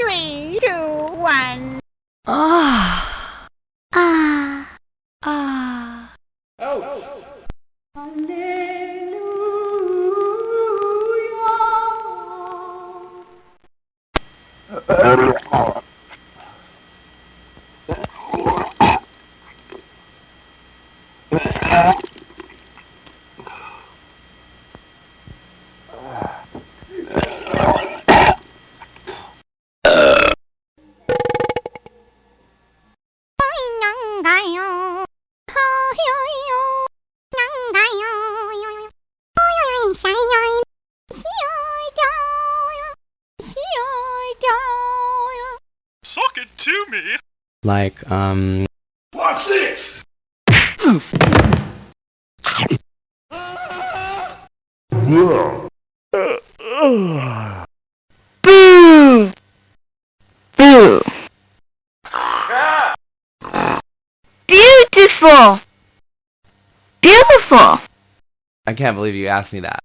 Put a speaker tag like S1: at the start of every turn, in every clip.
S1: 3, 2, 1.
S2: Ah.
S1: Ah.
S2: Ah.
S3: Oh.
S4: Suck it to me.
S2: Like,
S4: Watch this.
S5: Boo! Boo! Beautiful! Beautiful!
S2: I can't believe you asked me that.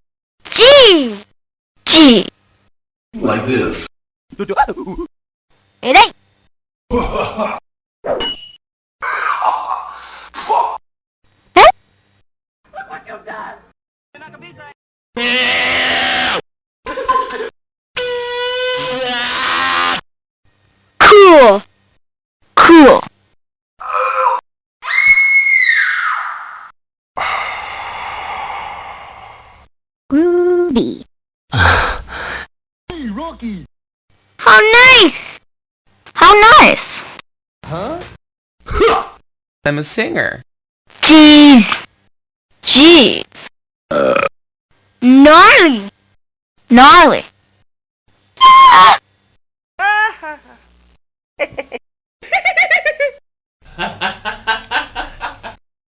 S5: G! G!
S4: Like this.
S5: It ain't! Cool! Cool!
S1: Groovy.
S3: Rocky.
S5: How nice! How nice!
S3: Huh?
S2: I'm a singer.
S5: Jeez! Jeez! Gnarly! Gnarly!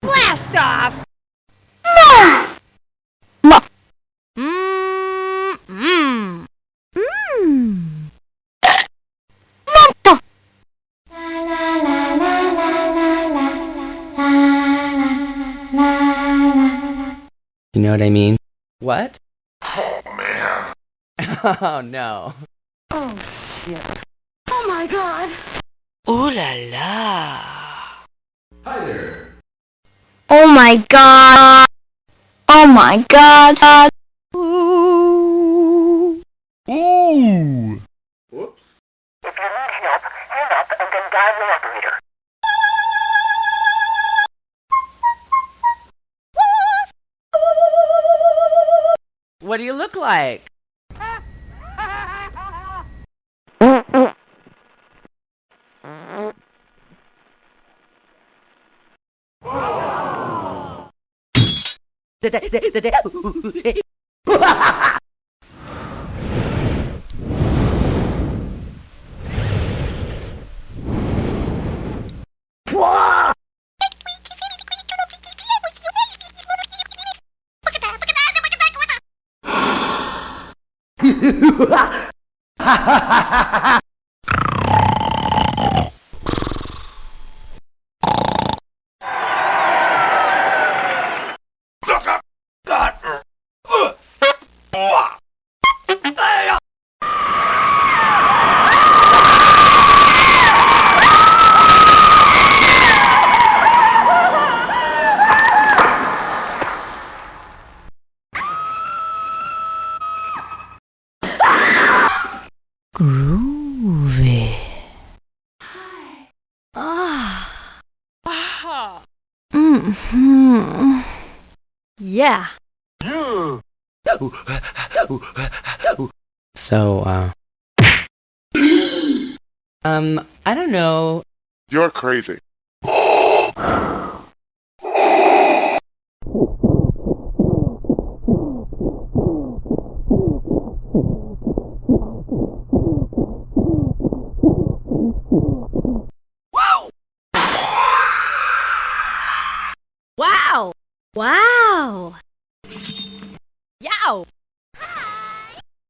S1: Blast off.
S5: Ma! Manto!
S2: You know what I mean? What?
S4: Oh, man.
S2: Oh, no.
S5: Oh, shit. Oh my god!
S2: Ooh la la.
S3: Hi there.
S5: Oh my god! Oh my god!
S2: Ooh. Ooh.
S3: Whoops.
S6: If you need help, hang up and then dial the operator.
S2: What do you look like? Groovy. Ah. Ah. Yeah. So, I don't know.
S4: You're crazy.